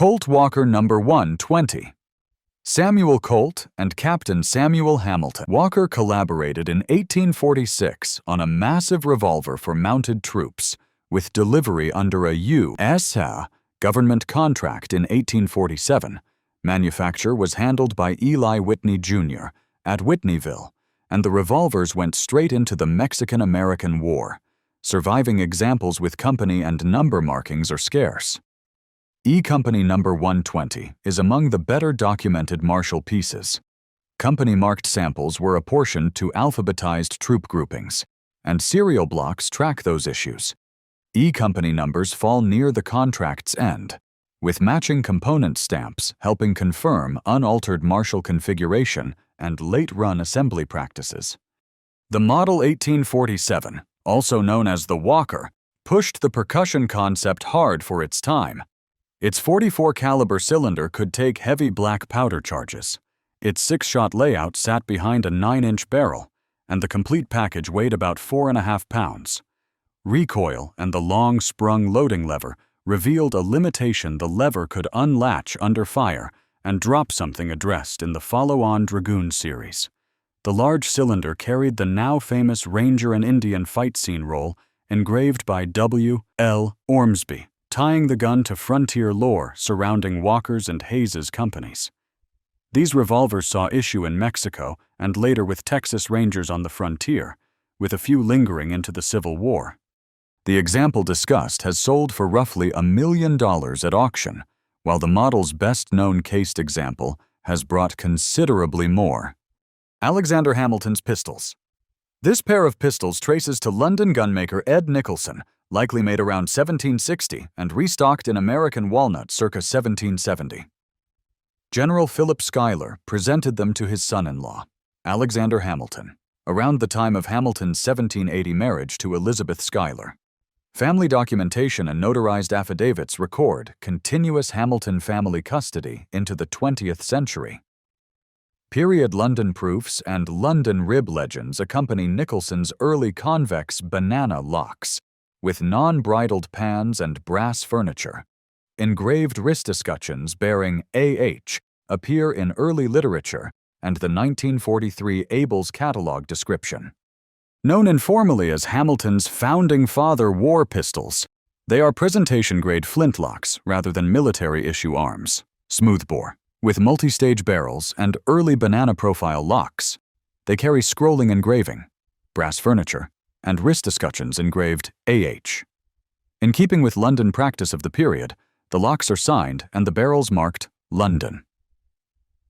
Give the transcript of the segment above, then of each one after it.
Colt Walker No. 120. Samuel Colt and Captain Samuel Hamilton. Walker collaborated in 1846 on a massive revolver for mounted troops, with delivery under a U.S. government contract in 1847. Manufacture was handled by Eli Whitney, Jr. at Whitneyville, and the revolvers went straight into the Mexican-American War. Surviving examples with company and number markings are scarce. E Company No. 120 is among the better documented martial pieces. Company-marked samples were apportioned to alphabetized troop groupings, and serial blocks track those issues. E Company numbers fall near the contract's end, with matching component stamps helping confirm unaltered martial configuration and late-run assembly practices. The Model 1847, also known as the Walker, pushed the percussion concept hard for its time. Its 44 caliber cylinder could take heavy black powder charges. Its 6-shot layout sat behind a 9-inch barrel, and the complete package weighed about 4.5 pounds. Recoil and the long sprung loading lever revealed a limitation. The lever could unlatch under fire and drop something addressed in the follow-on Dragoon series. The large cylinder carried the now famous Ranger and Indian fight scene roll engraved by W. L. Ormsby, tying the gun to frontier lore surrounding Walker's and Hayes's companies. These revolvers saw issue in Mexico and later with Texas Rangers on the frontier, with a few lingering into the Civil War. The example discussed has sold for roughly $1 million at auction, while the model's best-known cased example has brought considerably more. Alexander Hamilton's pistols. This pair of pistols traces to London gunmaker Ed Nicholson, likely made around 1760 and restocked in American walnut circa 1770. General Philip Schuyler presented them to his son-in-law, Alexander Hamilton, around the time of Hamilton's 1780 marriage to Elizabeth Schuyler. Family documentation and notarized affidavits record continuous Hamilton family custody into the 20th century. Period London proofs and London rib legends accompany Nicholson's early convex banana locks, with non-bridled pans and brass furniture. Engraved wrist escutcheons bearing A.H. appear in early literature and the 1943 Abel's catalog description. Known informally as Hamilton's founding father war pistols, they are presentation-grade flintlocks rather than military-issue arms, smoothbore, with multi-stage barrels and early banana-profile locks. They carry scrolling engraving, brass furniture, and wrist escutcheons engraved A.H. In keeping with London practice of the period, the locks are signed and the barrels marked London.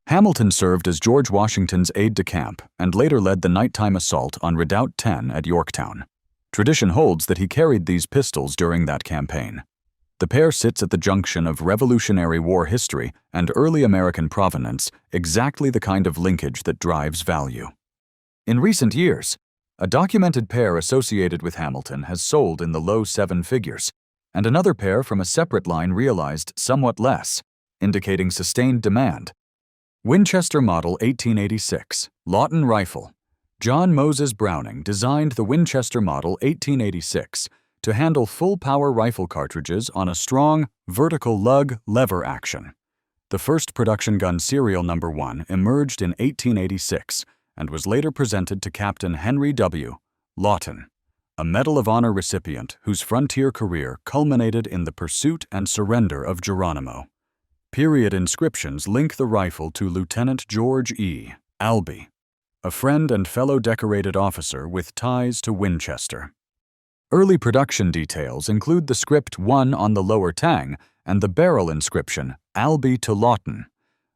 Hamilton served as George Washington's aide-de-camp and later led the nighttime assault on Redoubt 10 at Yorktown. Tradition holds that he carried these pistols during that campaign. The pair sits at the junction of Revolutionary War history and early American provenance, exactly the kind of linkage that drives value. In recent years, a documented pair associated with Hamilton has sold in the low 7 figures, and another pair from a separate line realized somewhat less, indicating sustained demand. Winchester Model 1886, Lawton Rifle. John Moses Browning designed the Winchester Model 1886 to handle full-power rifle cartridges on a strong, vertical lug lever action. The first production gun serial No. 1 emerged in 1886, and was later presented to Captain Henry W. Lawton, a Medal of Honor recipient whose frontier career culminated in the pursuit and surrender of Geronimo. Period inscriptions link the rifle to Lieutenant George E. Albee, a friend and fellow decorated officer with ties to Winchester. Early production details include the script 1 on the lower tang and the barrel inscription Albee to Lawton,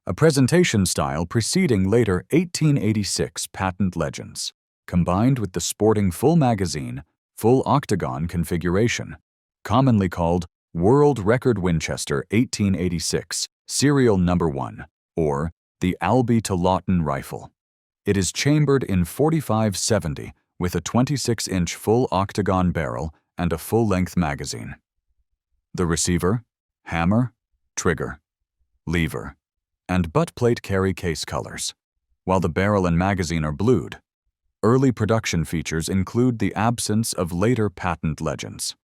a presentation style preceding later 1886 patent legends, combined with the sporting full magazine, full octagon configuration, commonly called World Record Winchester 1886, Serial No. 1, or the Albee to Lawton rifle. It is chambered in .45-70 with a 26-inch full octagon barrel and a full-length magazine. The receiver, hammer, trigger, lever, and butt plate carry case colors, while the barrel and magazine are blued. Early production features include the absence of later patent legends.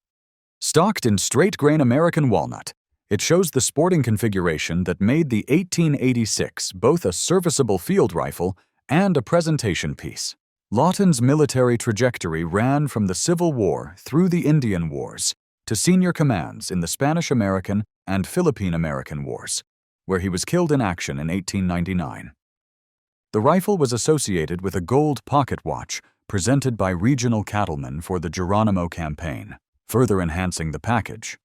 Stocked in straight-grain American walnut, It shows the sporting configuration that made the 1886 both a serviceable field rifle and a presentation piece. Lawton's military trajectory ran from the Civil War through the Indian Wars to senior commands in the Spanish-American and Philippine-American Wars, where he was killed in action in 1899. The rifle was associated with a gold pocket watch presented by regional cattlemen for the Geronimo campaign, further enhancing the package.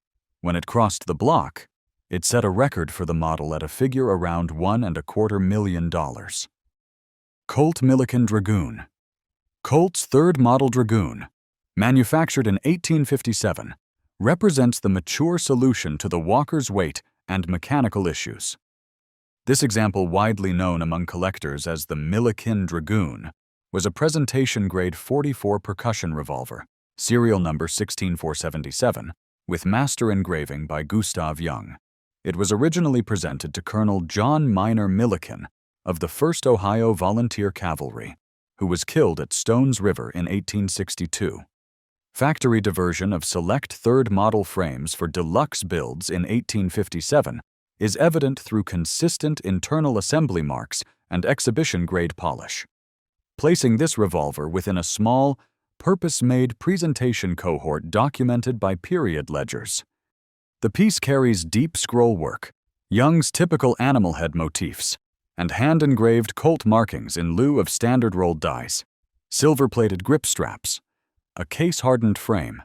When it crossed the block, it set a record for the model at a figure around $1.25 million. Colt Millikin Dragoon. Colt's third model Dragoon, manufactured in 1857, represents the mature solution to the Walker's weight and mechanical issues. This example, widely known among collectors as the Millikin Dragoon, was a presentation-grade .44 percussion revolver, serial number 16477, with master engraving by Gustav Young. It was originally presented to Colonel John Minor Millikin of the 1st Ohio Volunteer Cavalry, who was killed at Stones River in 1862. Factory diversion of select third model frames for deluxe builds in 1857 is evident through consistent internal assembly marks and exhibition-grade polish, placing this revolver within a small, purpose-made presentation cohort documented by period ledgers. The piece carries deep scroll work, Young's typical animal head motifs, and hand-engraved Colt markings in lieu of standard rolled dies, silver-plated grip straps, a case-hardened frame,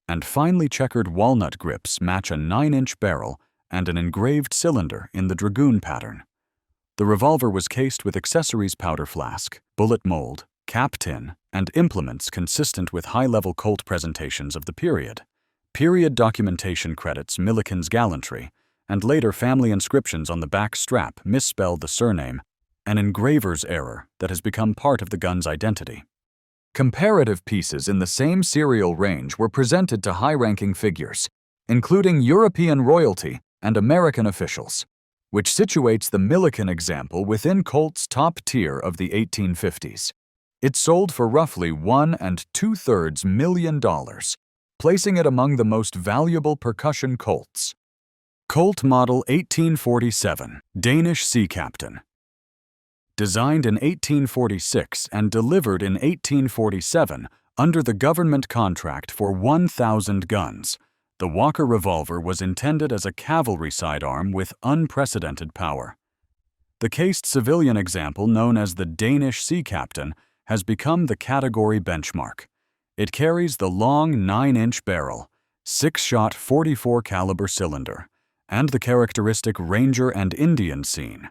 and finely checkered walnut grips match a 9-inch barrel and an engraved cylinder in the Dragoon pattern. The revolver was cased with accessories powder flask, bullet mold, cap tin, and implements consistent with high-level Colt presentations of the period. Period documentation credits Millikin's gallantry, and later family inscriptions on the back strap misspelled the surname, an engraver's error that has become part of the gun's identity. Comparative pieces in the same serial range were presented to high-ranking figures, including European royalty and American officials, which situates the Millikin example within Colt's top tier of the 1850s. It sold for roughly $1.2 million, placing it among the most valuable percussion Colts. Colt Model 1847, Danish Sea Captain. Designed in 1846 and delivered in 1847 under the government contract for 1,000 guns, the Walker revolver was intended as a cavalry sidearm with unprecedented power. The cased civilian example, known as the Danish Sea Captain, has become the category benchmark. It carries the long 9-inch barrel, 6-shot .44 caliber cylinder, and the characteristic Ranger and Indian scene.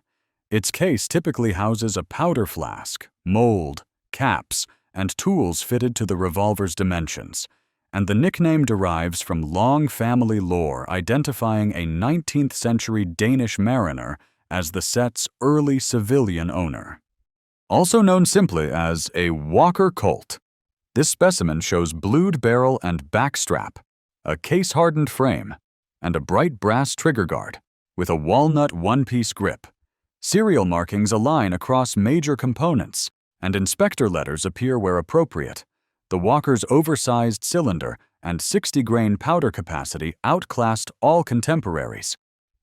Its case typically houses a powder flask, mold, caps, and tools fitted to the revolver's dimensions, and the nickname derives from long family lore identifying a 19th-century Danish mariner as the set's early civilian owner. Also known simply as a Walker Colt, this specimen shows blued barrel and back strap, a case-hardened frame, and a bright brass trigger guard with a walnut one-piece grip. Serial markings align across major components, and inspector letters appear where appropriate. The Walker's oversized cylinder and 60-grain powder capacity outclassed all contemporaries.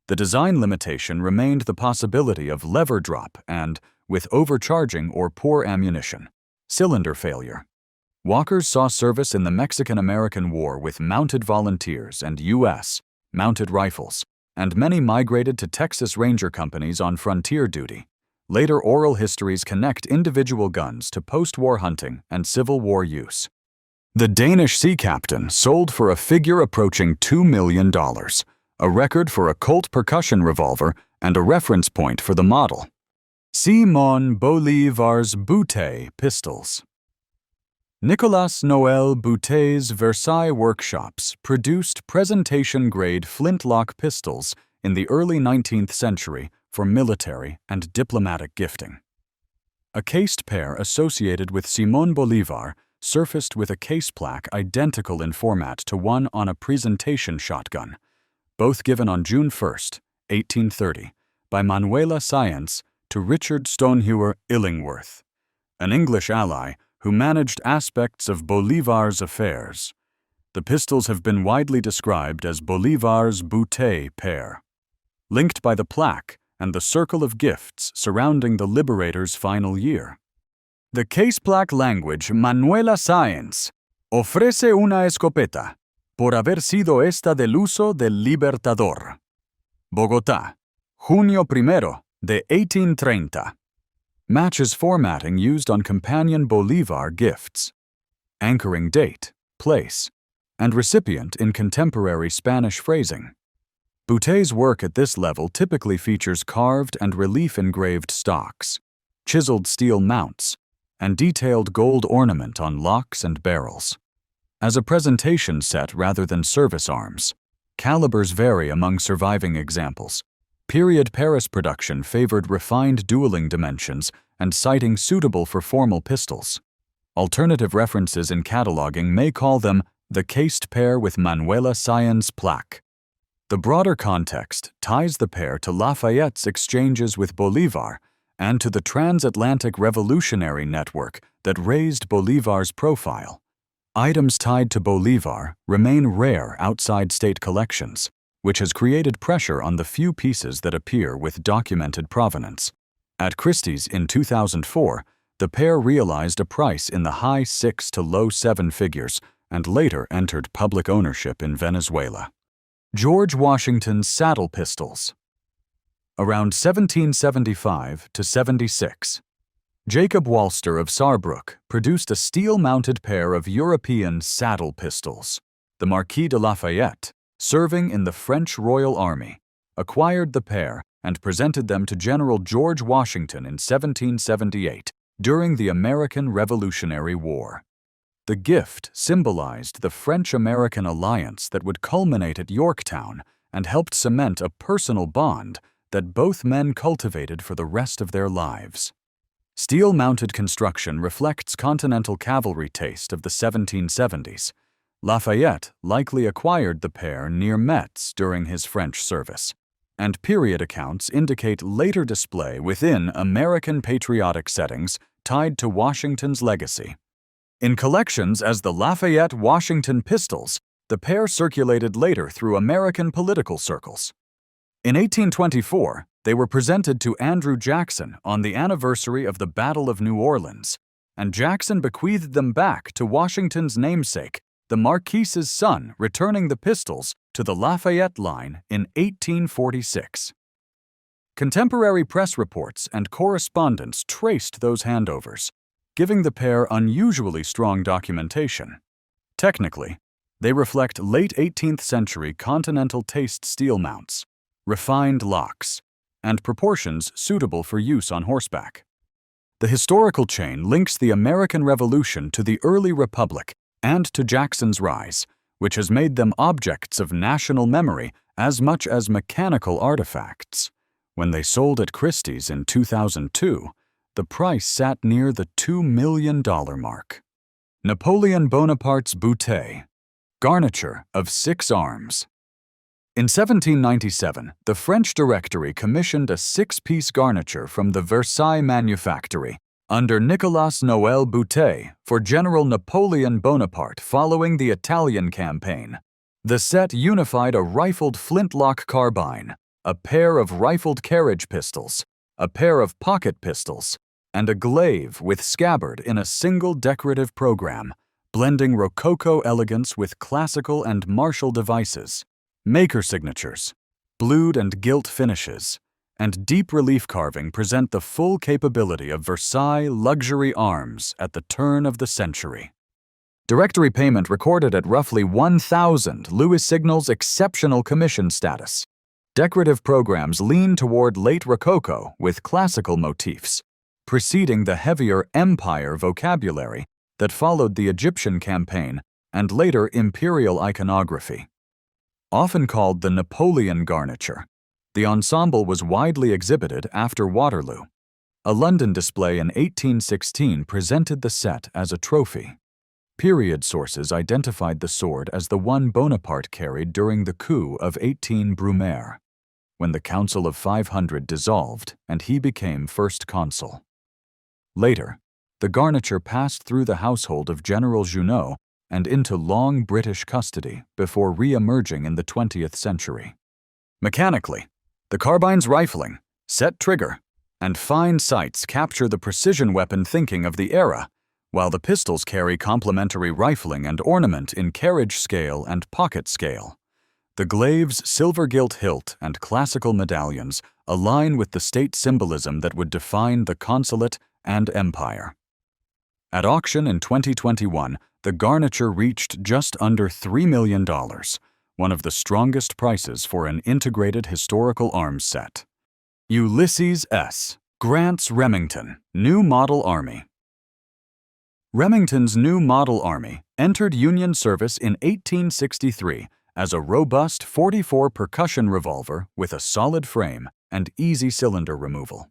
The design limitation remained the possibility of lever drop and, with overcharging or poor ammunition, cylinder failure. Walkers saw service in the Mexican-American War with mounted volunteers and U.S. mounted rifles, and many migrated to Texas Ranger companies on frontier duty. Later oral histories connect individual guns to post-war hunting and Civil War use. The Danish Sea Captain sold for a figure approaching $2 million, a record for a Colt percussion revolver and a reference point for the model. Simon Bolivar's Boutet pistols. Nicolas Noël Boutet's Versailles workshops produced presentation-grade flintlock pistols in the early 19th century for military and diplomatic gifting. A cased pair associated with Simon Bolivar surfaced with a case plaque identical in format to one on a presentation shotgun, both given on June 1, 1830, by Manuela Science to Richard Stonehewer Illingworth, an English ally who managed aspects of Bolivar's affairs. The pistols have been widely described as Bolivar's Boutet pair, linked by the plaque and the circle of gifts surrounding the liberator's final year. The case plaque language Manuela Sáenz ofrece una escopeta por haber sido esta del uso del Libertador. Bogotá, junio 1 de 1830. Matches formatting used on companion Bolivar gifts, anchoring date, place, and recipient in contemporary Spanish phrasing. Boutet's work at this level typically features carved and relief-engraved stocks, chiseled steel mounts, and detailed gold ornament on locks and barrels. As a presentation set rather than service arms, calibers vary among surviving examples. Period Paris production favored refined dueling dimensions and sighting suitable for formal pistols. Alternative references in cataloging may call them the cased pair with Manuela Sáenz plaque. The broader context ties the pair to Lafayette's exchanges with Bolivar and to the transatlantic revolutionary network that raised Bolivar's profile. Items tied to Bolivar remain rare outside state collections, which has created pressure on the few pieces that appear with documented provenance. At Christie's in 2004, the pair realized a price in the high 6 to low 7 figures and later entered public ownership in Venezuela. George Washington's saddle pistols. Around 1775 to 76, Jacob Walster of Saarbrück produced a steel-mounted pair of European saddle pistols. The Marquis de Lafayette, serving in the French Royal Army, acquired the pair and presented them to General George Washington in 1778 during the American Revolutionary War. The gift symbolized the French-American alliance that would culminate at Yorktown and helped cement a personal bond that both men cultivated for the rest of their lives. Steel-mounted construction reflects Continental cavalry taste of the 1770s. Lafayette likely acquired the pair near Metz during his French service, and period accounts indicate later display within American patriotic settings tied to Washington's legacy. In collections as the Lafayette-Washington pistols, the pair circulated later through American political circles. In 1824, they were presented to Andrew Jackson on the anniversary of the Battle of New Orleans, and Jackson bequeathed them back to Washington's namesake, the Marquise's son, returning the pistols to the Lafayette line in 1846. Contemporary press reports and correspondence traced those handovers, giving the pair unusually strong documentation. Technically, they reflect late 18th century Continental taste steel mounts, refined locks, and proportions suitable for use on horseback. The historical chain links the American Revolution to the early Republic and to Jackson's rise, which has made them objects of national memory as much as mechanical artifacts. When they sold at Christie's in 2002, the price sat near the $2 million mark. Napoleon Bonaparte's Boutet, garniture of 6 arms. In 1797, the French Directory commissioned a 6-piece garniture from the Versailles manufactory under Nicolas Noël Boutet for General Napoleon Bonaparte following the Italian campaign. The set unified a rifled flintlock carbine, a pair of rifled carriage pistols, a pair of pocket pistols, and a glaive with scabbard in a single decorative program, blending Rococo elegance with classical and martial devices, maker signatures, blued and gilt finishes, and deep relief carving present the full capability of Versailles luxury arms at the turn of the century. Directory payment recorded at roughly 1,000 Louis signals exceptional commission status. Decorative programs lean toward late Rococo with classical motifs, preceding the heavier empire vocabulary that followed the Egyptian campaign and later imperial iconography. Often called the Napoleon garniture, the ensemble was widely exhibited after Waterloo. A London display in 1816 presented the set as a trophy. Period sources identified the sword as the one Bonaparte carried during the coup of 18 Brumaire, when the Council of 500 dissolved and he became first consul. Later, the garniture passed through the household of General Junot and into long British custody before re-emerging in the 20th century. Mechanically, the carbine's rifling, set trigger, and fine sights capture the precision weapon thinking of the era, while the pistols carry complementary rifling and ornament in carriage scale and pocket scale. The glaive's silver-gilt hilt and classical medallions align with the state symbolism that would define the consulate and empire. At auction in 2021, the garniture reached just under $3 million, one of the strongest prices for an integrated historical arms set. Ulysses S. Grant's Remington, New Model Army. Remington's New Model Army entered Union service in 1863 as a robust .44 percussion revolver with a solid frame and easy cylinder removal.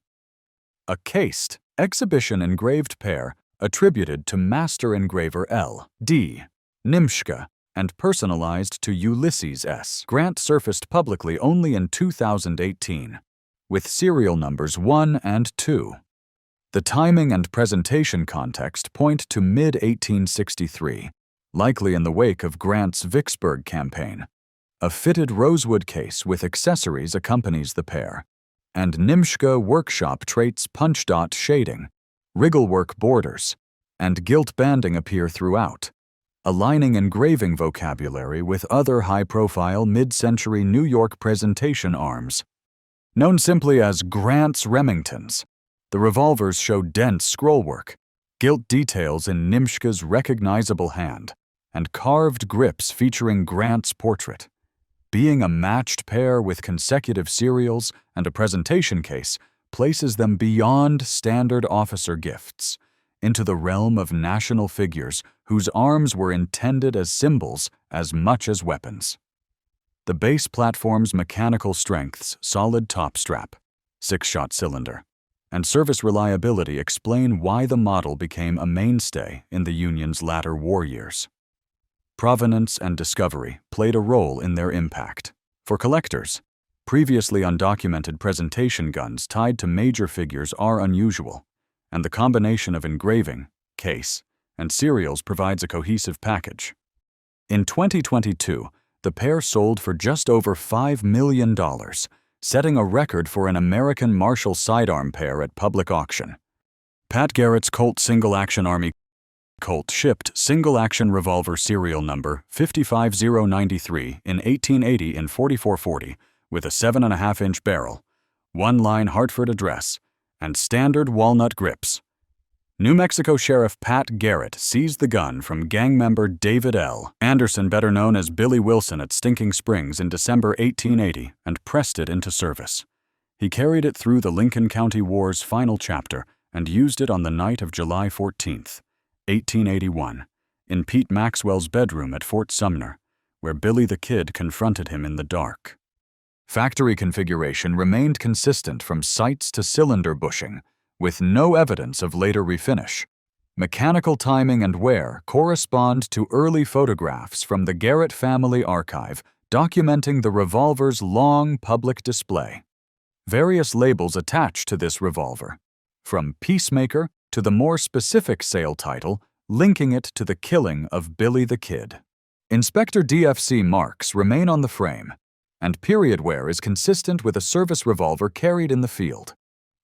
A cased, exhibition-engraved pair attributed to master engraver L.D. Nimschke and personalized to Ulysses S. Grant surfaced publicly only in 2018, with serial numbers 1 and 2. The timing and presentation context point to mid-1863, likely in the wake of Grant's Vicksburg campaign. A fitted rosewood case with accessories accompanies the pair, and Nimschke workshop traits punch dot shading, wrigglework borders, and gilt banding appear throughout, aligning engraving vocabulary with other high-profile mid-century New York presentation arms. Known simply as Grant's Remingtons, the revolvers show dense scrollwork, gilt details in Nimschke's recognizable hand, and carved grips featuring Grant's portrait. Being a matched pair with consecutive serials and a presentation case places them beyond standard officer gifts, into the realm of national figures whose arms were intended as symbols as much as weapons. The base platform's mechanical strengths, solid top strap, 6-shot cylinder, and service reliability explain why the model became a mainstay in the Union's latter war years. Provenance and discovery played a role in their impact. For collectors, previously undocumented presentation guns tied to major figures are unusual, and the combination of engraving, case, and serials provides a cohesive package. In 2022, the pair sold for just over $5 million, setting a record for an American Marshall sidearm pair at public auction. Pat Garrett's Colt Single-Action Army Colt shipped single-action revolver serial number 55093 in 1880 in 4440 with a 7.5-inch barrel, one-line Hartford address, and standard walnut grips. New Mexico Sheriff Pat Garrett seized the gun from gang member David L. Anderson, better known as Billy Wilson, at Stinking Springs in December 1880 and pressed it into service. He carried it through the Lincoln County War's final chapter and used it on the night of July 14, 1881, in Pete Maxwell's bedroom at Fort Sumner, where Billy the Kid confronted him in the dark. Factory configuration remained consistent from sights to cylinder bushing, with no evidence of later refinish. Mechanical timing and wear correspond to early photographs from the Garrett family archive documenting the revolver's long public display. Various labels attach to this revolver, from Peacemaker to the more specific sale title linking it to the killing of Billy the Kid. Inspector DFC marks remain on the frame, and period wear is consistent with a service revolver carried in the field.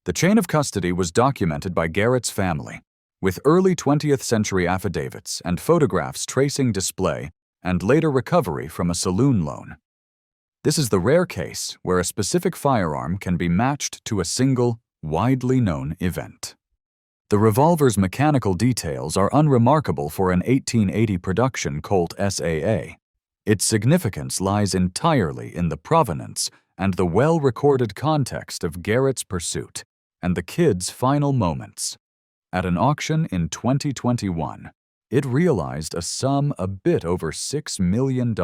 The chain of custody was documented by Garrett's family, with early 20th century affidavits and photographs tracing display and later recovery from a saloon loan. This is the rare case where a specific firearm can be matched to a single, widely known event. The revolver's mechanical details are unremarkable for an 1880 production Colt SAA. Its significance lies entirely in the provenance and the well-recorded context of Garrett's pursuit and the Kid's final moments. At an auction in 2021, it realized a sum a bit over $6 million,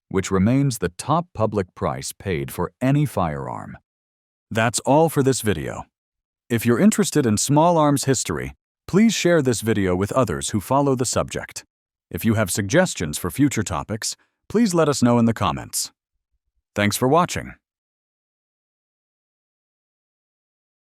which remains the top public price paid for any firearm. That's all for this video. If you're interested in small arms history, please share this video with others who follow the subject. If you have suggestions for future topics, please let us know in the comments. Thanks for watching.